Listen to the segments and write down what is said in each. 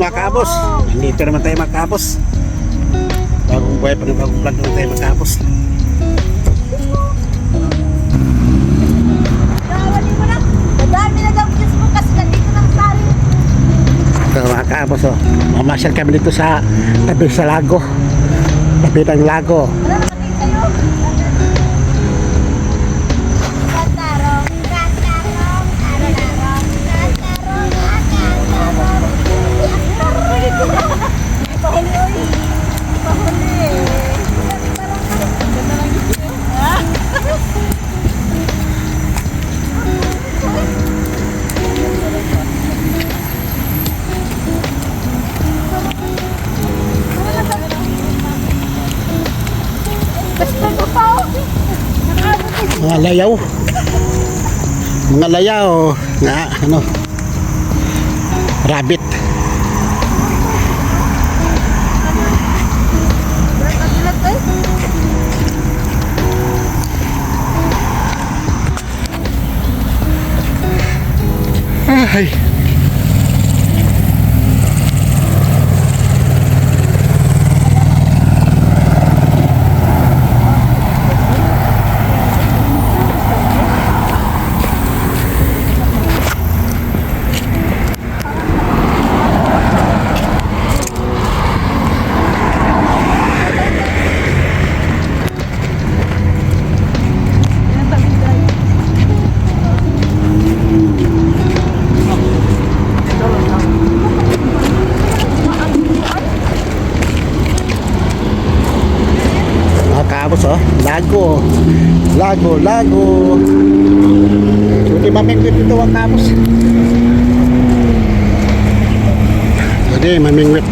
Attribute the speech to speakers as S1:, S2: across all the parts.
S1: mga kaabos. Nandito naman tayo mga kaabos. Bagong buhay pa ng bagong vlog naman tayo mga kaabos.
S2: Gawalin mo na. Madami na daw kiss mo kasi nandito ng sari.
S1: Ito mga kaabos oh. Mamasyal kami dito sa tabi sa lago. Tabi ng lago.
S2: Wala nakating kayo. Katarong, katarong, katarong, katarong, katarong. Pahuli oy. Pahuli.
S1: Mga layaw. Mga layaw na ano. Rabbit. Ay. Kaabos oh, lago. Hindi mamingwit ito ang kaabos. Hindi mamingwit.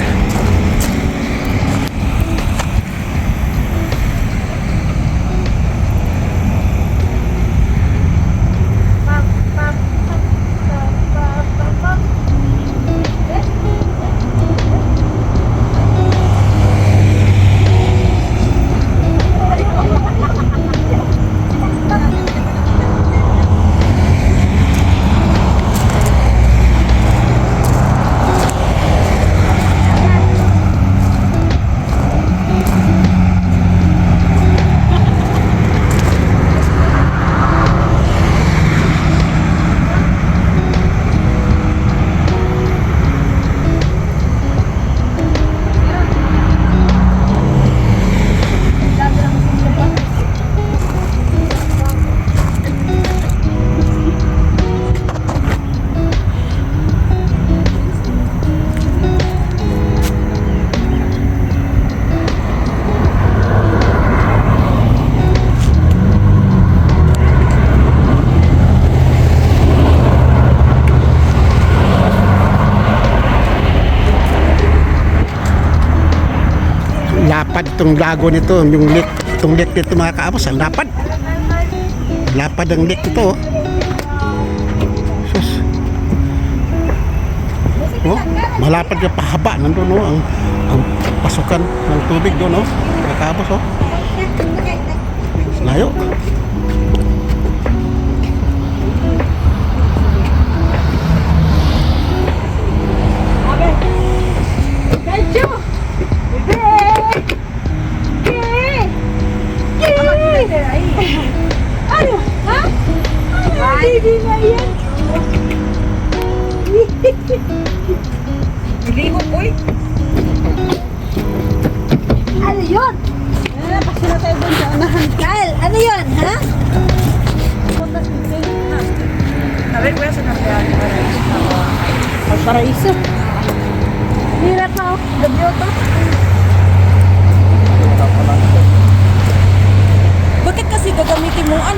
S1: Lapad itong lago nito, yung lake, itong lake nito mga kaabos, ang lapad ang lake nito oh. Sus. Oh, malapad ka pahaba nandun oh, ang pasukan ng tubig doon oh, mga kaabos oh. Layo.
S2: Ano? Ha? Hindi na yan.
S3: Niligo po eh.
S2: Ano yun? Pasok na tayo doon sa unahan. Kyle, ano yun? Ha?
S3: Sabi ko yan sa nangyari.
S2: Ang paraiso. Hirap na ako. Gabyoto.
S3: Bakit kasi gagamitin mo ang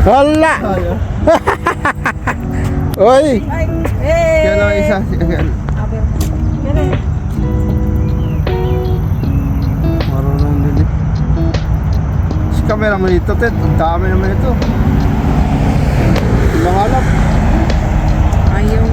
S1: Wala. Oy.
S3: Ay, eh.
S4: Kaya lang isa. Marunong din eh. Si camera mo dito, Ted. Ang dami naman ito. Hinahanap.
S3: Ayaw.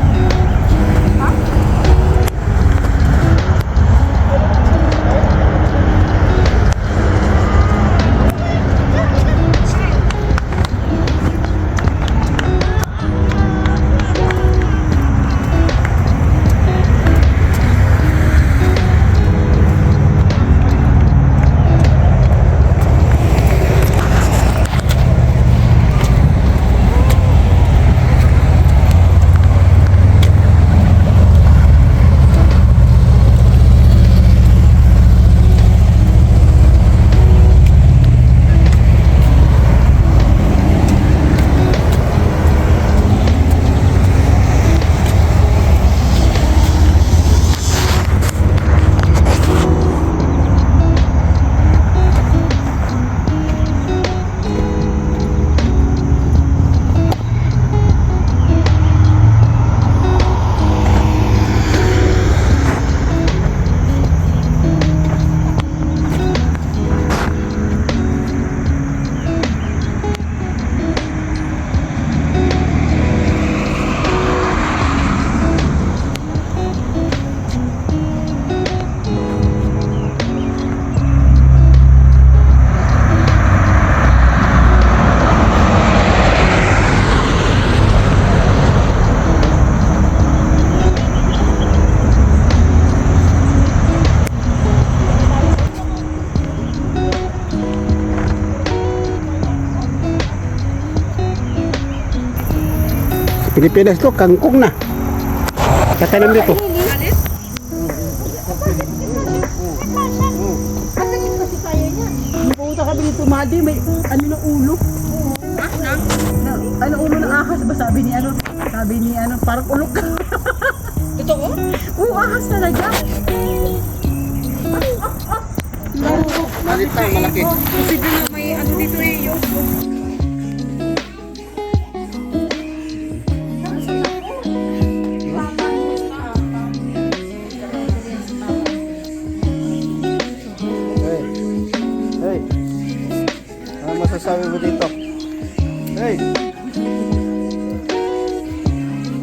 S1: Pilipinas to, kangkong na. Katanim dito.
S3: Alis?
S2: Kasi kaya niya. Pumunta kami dito, Madi, may ano ng ulo. Ano ulo ng ahas ba sabi ni ano? Sabi ni ano, parang ulok.
S3: Totoo?
S2: Oo, ahas talaga.
S4: Malit lang, malaki.
S3: Posible na may ano dito eh. Yung
S4: Hey. Hey. Ano masasabi mo dito? Hey.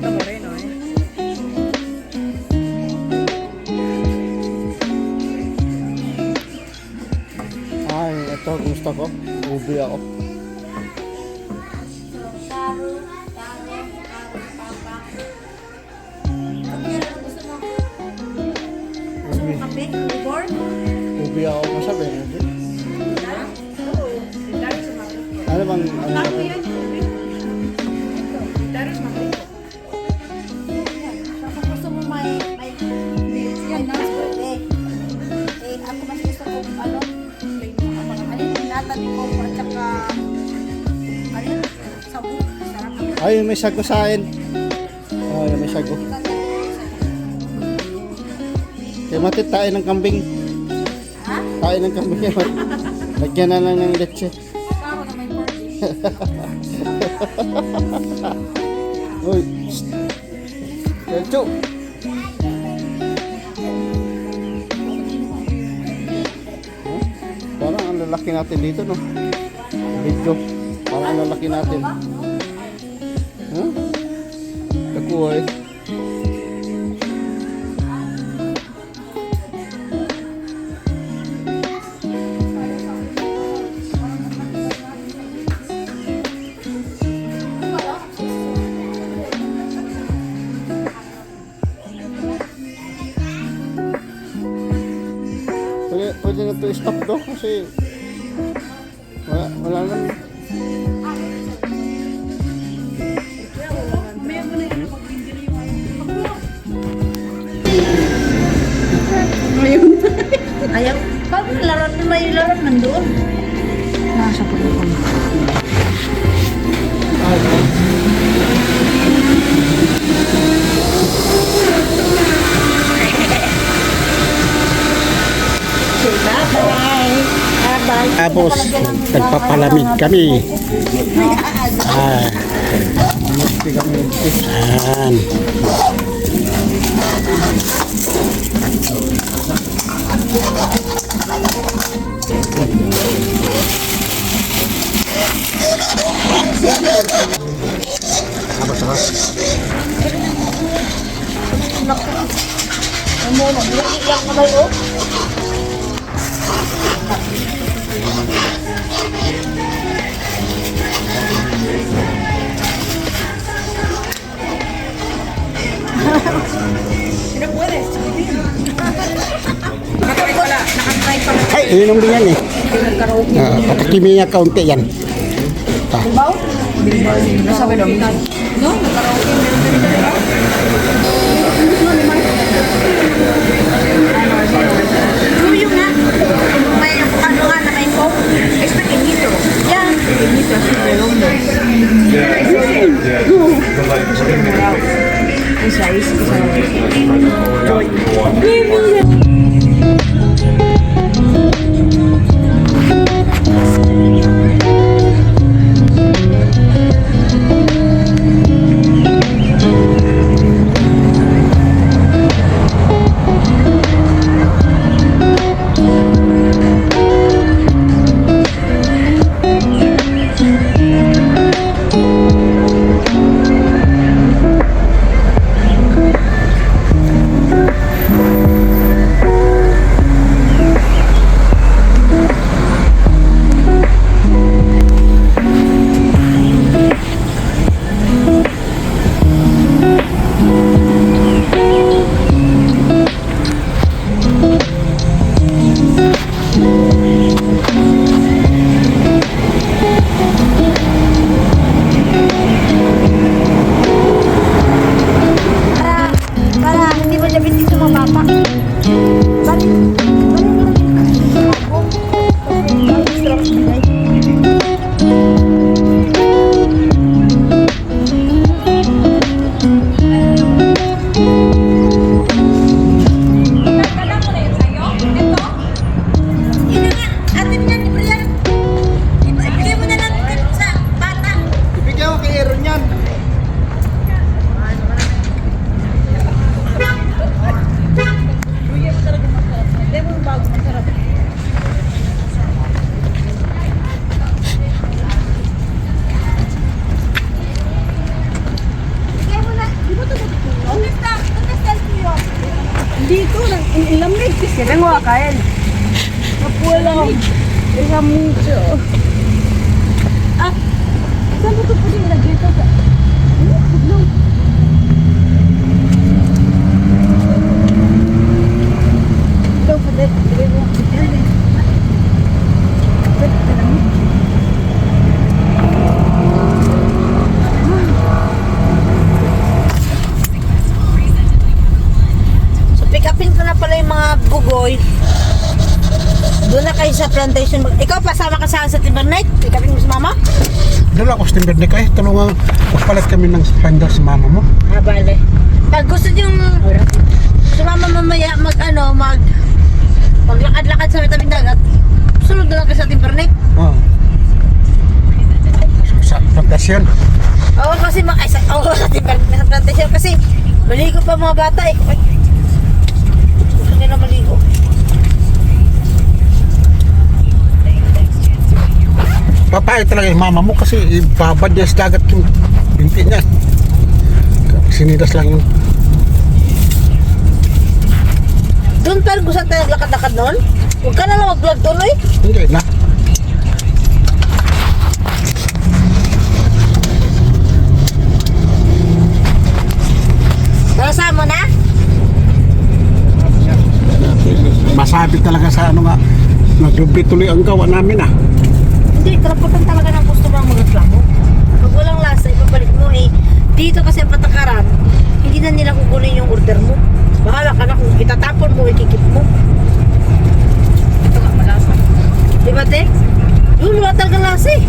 S3: tama rin, oh, eh.
S4: Ay, ito gusto ko. Ubi ako. Ubi.
S3: Kape? Before?
S4: Ubi ako masabi. Ano bang ano?
S3: Tao yan. Daros magrito.
S2: Kapag gusto mo may nice birthday. Eh, ako mas gusto ko, ano, natanim ko at saka, ano, sabu. Sarap.
S4: Ay, may sago sa akin. Ay, may sago. Kaya matit tayo ng kambing.
S2: Ha?
S4: Tayo ng kambing. Lagyan na lang ng leche.
S2: Tama na may birthday.
S4: Uy. Lecho. Parang ang lalaki natin dito, no? Video. Parang ang lalaki natin. Huh? Nakuha eh. Pwede na ito i-stop do kasi wala lang.
S2: Ayaw. Pag larat na may larat nandoon. Nasa pagkakas.
S1: Tapos, nagpapalamig kami. Ayan.
S3: Nakatry pala. Nakatry pala.
S1: Ay, inom din yan eh. Patakimi niya kaunti yan.
S3: Sabi daw. No? Nakaraoke.
S2: Yung nga. May ano nga na may foam. Es pequeñito. Yan.
S3: Pequeñito, así redondo. Esa es.
S2: Para hindi mo diabetes sa mga bata. Ibigay mo na lang sa bata.
S4: Ibigyan ko kay Aaron yan.
S2: Ibigay mo na. Di ba ito natutulog? Kumista yun?
S3: Dito lang. Ilamig kasi. Vengo a caer. No puedo. Pesa mucho.
S2: Saan mo ito pwede malagay ito?
S3: Ito pa din. Ibigay mo.
S2: So pick upin ko na pala yung mga bugoy. Doon na kayo sa plantation. Ikaw pasama ka sa Timber Night? Pick upin mo si mama?
S1: Dala ko sa timber na kayo. Tulungan, magpalit kami ng spender sa mama mo.
S2: Bale. Pag gusto niyong si mama mamaya maglakad-lakad sa tabing dagat, sunod na lang kayo sa Timber Night.
S1: Oo. Sa plantasyon.
S2: Oo kasi sa Timber sa plantation kasi maligo pa mga bata eh. Gusto nila maligo.
S1: Papayag talaga yung mama mo kasi ibabad niya sa dagat yung binti niya. Sinidas lang yun.
S2: Doon pa rin gusto tayo naglakad-lakad noon? Huwag ka na lang mag-vlog doon eh.
S1: Hindi na.
S2: Nalasahan mo na?
S1: Masabi talaga sa ano nga, naglubi tuloy ang gawa namin ah.
S2: Hindi, karapatan talaga ng customer ang magreklamo. Pag walang lasa, ipabalik mo eh. Dito kasi ang patakaran, hindi na nila kukunin yung order mo. Bahala ka na kung itatapon mo, ikikip mo.
S3: Ito nga malasa.
S2: Di ba, te? Yun, wala talagang lasa eh.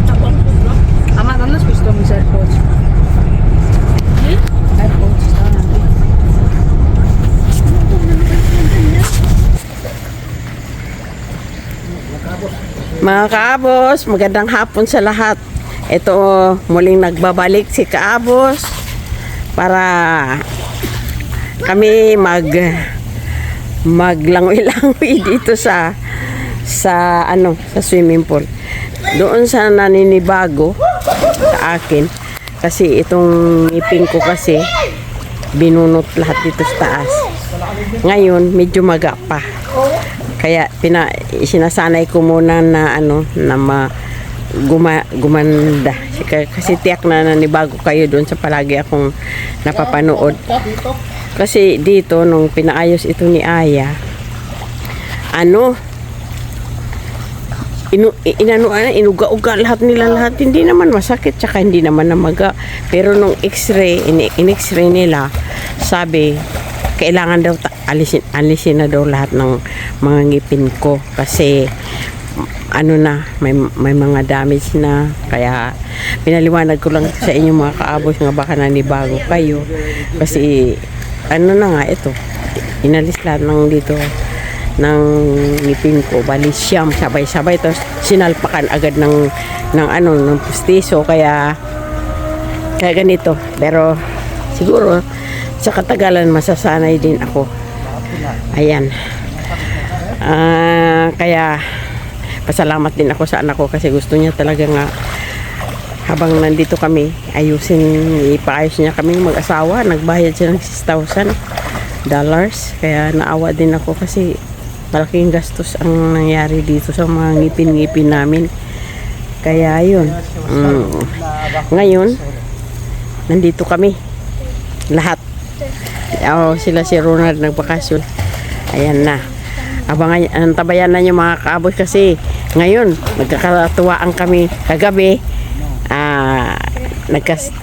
S2: Tapon mo ba?
S3: Ama, ¿dónde has visto mis AirPods? AirPods, estaban aquí.
S1: Nakabos.
S3: Mga kaabos, magandang hapon sa lahat. Ito muling nagbabalik si Kaabos para kami maglangoy-langoy dito sa swimming pool. Doon sa naninibago sa akin kasi itong ngipin ko kasi binunot lahat dito sa taas. Ngayon medyo maga pa. Kaya sinasanay ko muna na gumanda. Kasi tiyak na nanibago kayo doon sa palagi akong napapanood. Kasi dito nung pinaayos ito ni Aya, inuga-uga lahat hindi naman masakit tsaka hindi naman namaga. Pero nung in-x-ray nila, sabi kailangan daw alisin na daw lahat ng mga ngipin ko kasi may mga damage na. Kaya pinaliwanag ko lang sa inyo mga kaabos nga baka nanibago kayo kasi ito inalis lahat ng dito ng ngipin ko, bali siyam sabay-sabay, tapos sinalpakan agad ng pustiso, kaya ganito. Pero siguro sa katagalan masasanay din ako. Ayan. Kaya pasalamat din ako sa anak ko kasi gusto niya talaga nga habang nandito kami ipaayos niya kaming mag-asawa. Nagbayad siya ng $6,000. Kaya naawa din ako kasi malaking gastos ang nangyari dito sa mga ngipin-ngipin namin. Kaya yun. Ngayon nandito kami lahat. Sila si Ronald nagbakasyon. Ayan na. Tabayan na niyo mga kaabos kasi ngayon nagkakatuwaan kami kagabi.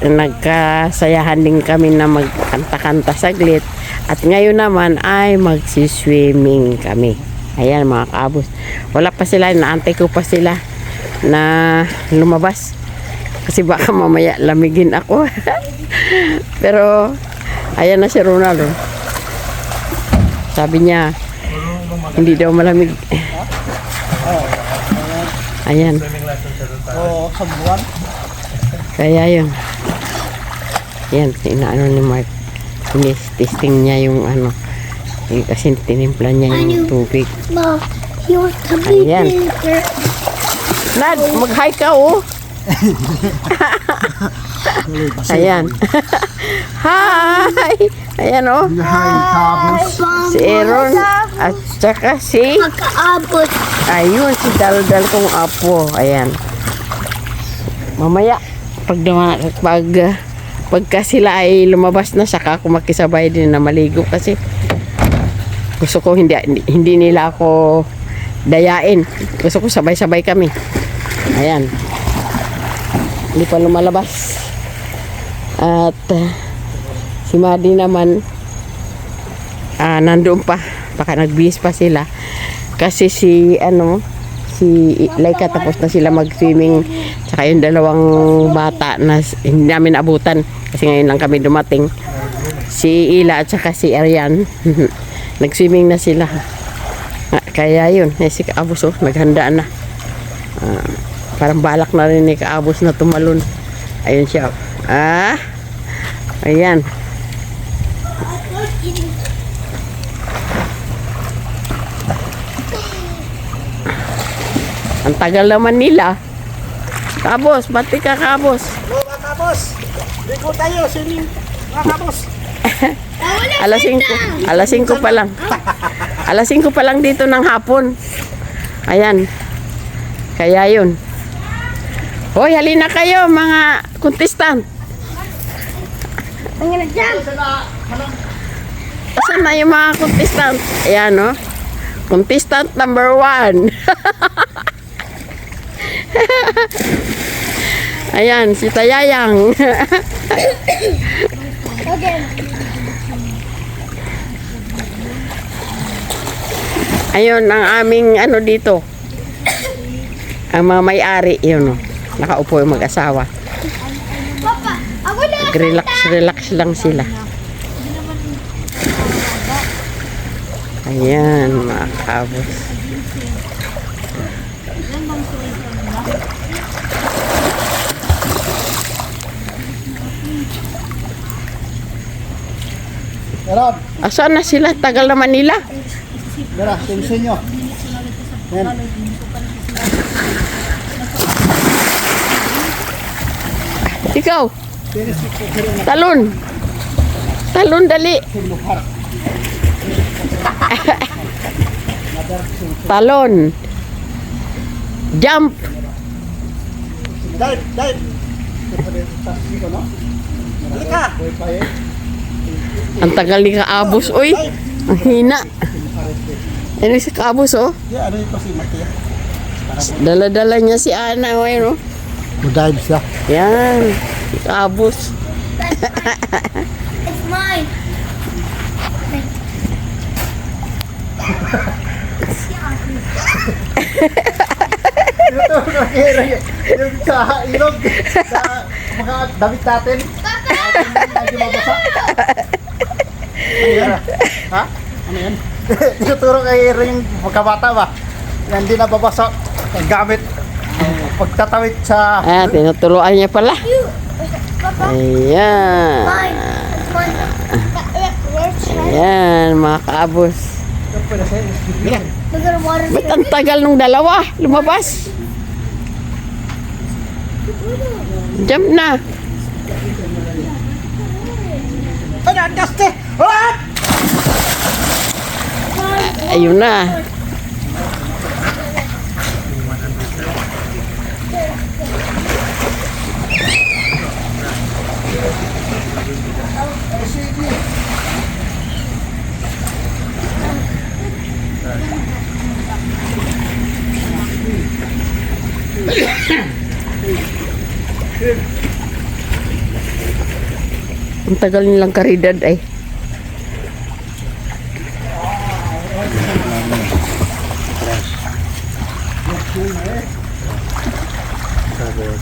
S3: Nagkasayahan din kami na magkanta-kanta saglit. At ngayon naman ay magsiswimming kami. Ayan mga kaabos. Wala pa sila, naantay ko pa sila na lumabas. Kasi baka mamaya lamigin ako. Pero ayan na si Ronaldo. Sabi niya hindi daw malamig. Ayan. Kaya yun. Yan, inaano ni Mark. Testing niya yung kasi tinimpla niya yung tubig. Ayan. Nad, mag-hi ka Ayan. Hi! Ayan si Aaron at saka si ayun, si Daldal kong apo. Ayan. Mamaya pagka sila ay lumabas na, saka ako makisabay din na maligo kasi gusto ko hindi nila ako dayain. Gusto ko sabay-sabay kami. Ayan. Hindi pa lumalabas. At si Madi naman nandoon pa. Baka nagbihis pa sila. Kasi si Laika tapos na sila mag-swimming. Tsaka yung dalawang bata na hindi namin abutan kasi ngayon lang kami dumating. Si Ila at saka si Arian nag-swimming na sila. Kaya yun, si Kaabos naghanda na. Parang balak na rin ni Kaabos na tumalon. Ayun siya. Ayan. Ang tagal naman nila. Kabos, bati ka Kabos.
S1: Hello mga kabos. Liko tayo, swimming mga kabos.
S3: Alas 5 pa lang. Alas 5 pa lang dito ng hapon. Ayan. Kaya yun. Hoy, halina kayo mga contestant. Saan na yung mga contestant? Ayan contestant number 1. Ayan, si Tayayang. Ayun, ang aming dito. Ang mga may-ari, yun nakaupo yung mag-asawa. Relax lang sila. Ayan, mga kabos.
S4: Meron.
S3: Asan na sila? Tagal naman nila.
S4: Meron. Tunsin nyo. Yan.
S3: Ikaw. Talon. Talon, dali. Talon. Jump.
S4: Dive, dive. Dito, no? Halika.
S3: Ang tagal ni Kaabos, oy. Ang hina. Ano si Kaabos, oh.
S4: Yeah, ano ito si Matia?
S3: Dala-dala niya si Ana, oh, ayun, oh.
S1: Dive siya.
S3: Yan. Si Kaabos.
S2: It's mine.
S4: Yung sa ilog, sa mga damit natin. Hindi mabasa. Ano yan? Ha? Ano yan? Tinuturo kay Hero yung pagkabata ba? Yan, hindi nababasa. Ang gamit. Pagtatawid sa...
S3: Ah, tinuturuan niya pala. Ayan. Ayan, mga Kaabos. Ba't ang tagal nung dalawa? Lumabas. Jump na.
S4: Ano, Dusty? What?
S3: Ayun na. Ang tagal nilang karidad ay.
S1: Tapos,